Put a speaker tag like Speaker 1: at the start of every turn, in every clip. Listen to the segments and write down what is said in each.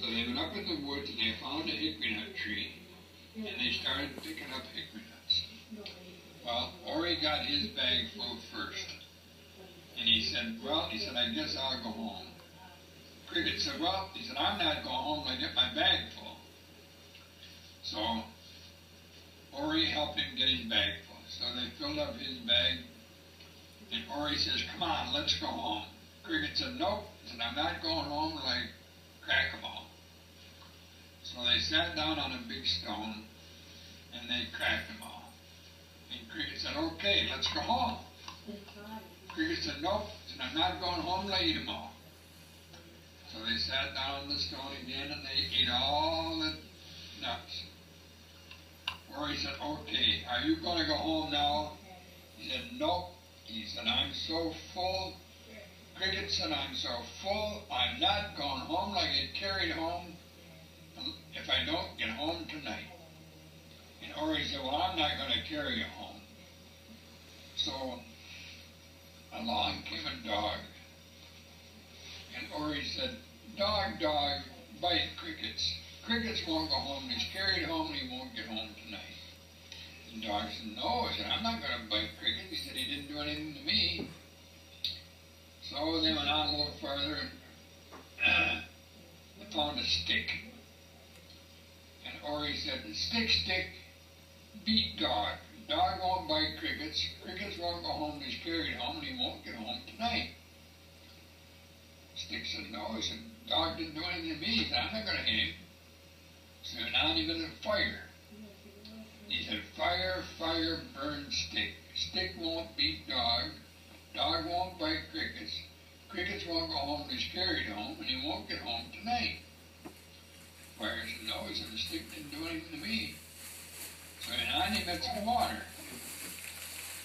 Speaker 1: So they went up in the woods and they found a hickory nut tree, and they started picking up hickory nuts. Well, Orie got his bag full first. And he said, I guess I'll go home. Cricket said, I'm not going home till I get my bag full. So Orie helped him get his bag full. So they filled up his bag, and Orie says, come on, let's go home. Cricket said, nope. He said, I'm not going home till I crack them all. So they sat down on a big stone, and they cracked them all. And Cricket said, okay, let's go home. Cricket said, nope. He said, I'm not going home till I eat them all. So they sat down on the stone again, and they ate all the nuts. Orie said, okay, are you going to go home now? He said, nope. He said, I'm so full. Cricket said, I'm so full, I'm not going home till I get carried home if I don't get home tonight. And Orie said, well, I'm not going to carry you home. So along came a dog. And Orie said, dog, dog, bite Crickets. Crickets won't go home. He's carried home and he won't get home tonight. And the dog said, no. He said, I'm not going to bite Cricket. He said, he didn't do anything to me. So they went on a little farther and they found a stick. And Orie said, stick, stick, beat dog. Dog won't bite Crickets. Crickets won't go home. He's carried home and he won't get home tonight. Stick said, no. He said, dog didn't do anything to me. He said, I'm not going to hit him. So now he went to fire. He said, fire, fire, burn stick. Stick won't beat dog. Dog won't bite Crickets. Crickets won't go home. He's carried home and he won't get home tonight. Fire said, no. He said, the stick didn't do anything to me. So now he met some water.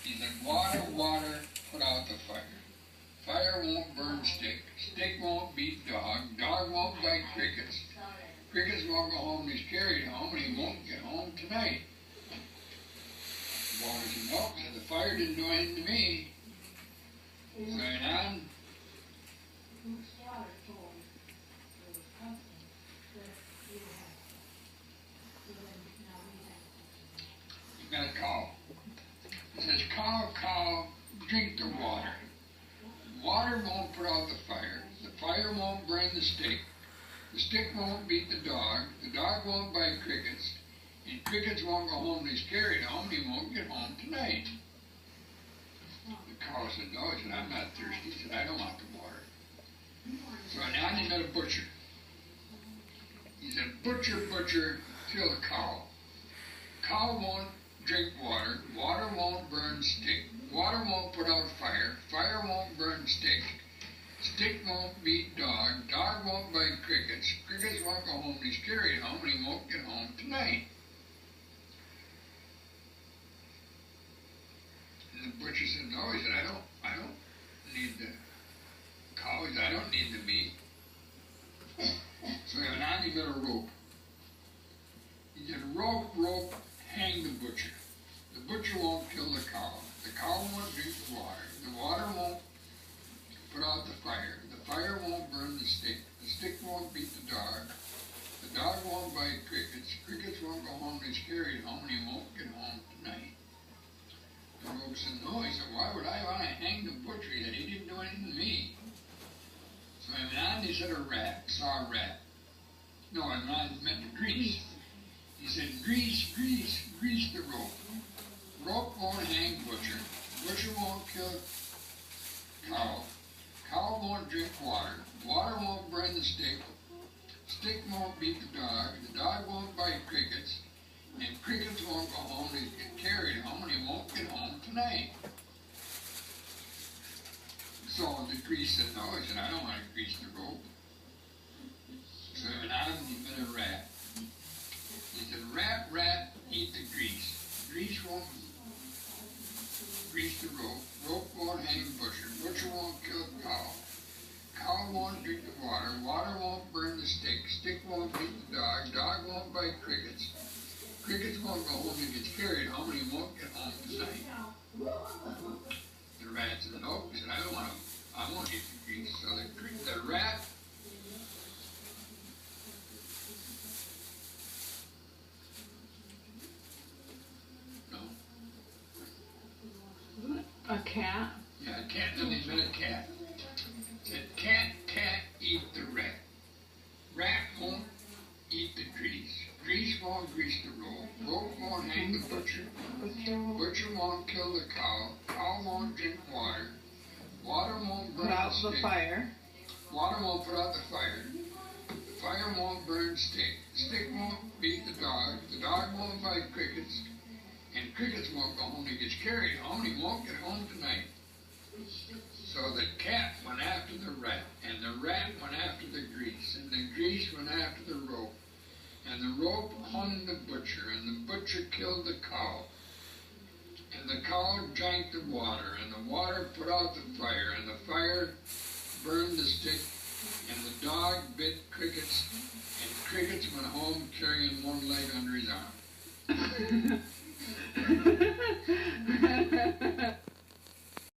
Speaker 1: He said, water, water, put out the fire. Fire won't burn stick. Stick won't beat dog. Dog won't bite Crickets. Crickets won't go home. He's carried home and he won't get home tonight. Water said, nope. Said, the fire didn't do anything to me. So now you got a cow. It says, cow, cow, drink the water. Water won't put out the fire. The fire won't burn the stick. The stick won't beat the dog. The dog won't bite Crickets. And Crickets won't go home. He's carried home. He won't get home tonight. The cow said, no. He said, I'm not thirsty. He said, I don't want the water. So now he met a butcher. He said, butcher, butcher, kill the cow. Cow won't drink water. Water won't burn stick. Water won't put out fire. Fire won't burn stick. Stick won't beat dog. Dog won't bite Crickets. Crickets won't go home. He's carried home and he won't get home tonight. And the butcher said, no. He said, I don't need the cow. He said, I don't need the meat. So now he got a rope. He said, rope, rope, hang the butcher. The butcher won't kill the cow. The cow won't drink the water. The water won't put out the fire. The fire won't burn the stick. The stick won't beat the dog. The dog won't bite Crickets. Crickets won't go home. He's carried home and he won't get home tonight. The rope said, no. He said, why would I want to hang the butcher? He said, he didn't do anything to me. So he went on, he said, saw a rat. No, I meant to grease. He said, grease, grease, grease the rope. Rope won't hang butcher. Butcher won't kill cow. Cow won't drink water. Water won't burn the stick. Stick won't beat the dog. The dog won't bite Crickets. And Crickets won't go home. He'll get carried home and he won't get home tonight. So the grease said, no. He said, I don't want to grease the rope. So he went on and he met a rat. He said, rat, rat, eat the grease. Grease won't grease the rope. Rope won't hang butcher. Butcher won't kill cow. Cow won't drink the water. Water won't burn the stick. Stick won't beat the dog. Dog won't bite Crickets. Crickets won't go home. He gets carried home and he won't get home tonight. The rat said, nope. He said, I won't eat the grease. So the rat
Speaker 2: cat?
Speaker 1: Yeah, a cat, then they met a cat. The cat can't eat the rat. Rat won't eat the grease. Grease won't grease the rope. Rope won't hang the butcher. Butcher won't kill the cow. Cow won't drink water. Water won't burn
Speaker 2: Put out the fire.
Speaker 1: Water won't put out the fire. The fire won't burn stick. Stick won't beat the dog. The dog won't fight crickets. And crickets won't go home. He gets carried home. He won't get home tonight. So the cat went after the rat, and the rat went after the grease, and the grease went after the rope, and the rope hung the butcher, and the butcher killed the cow, and the cow drank the water, and the water put out the fire, and the fire burned the stick, and the dog bit crickets, and crickets went home carrying one leg under his arm.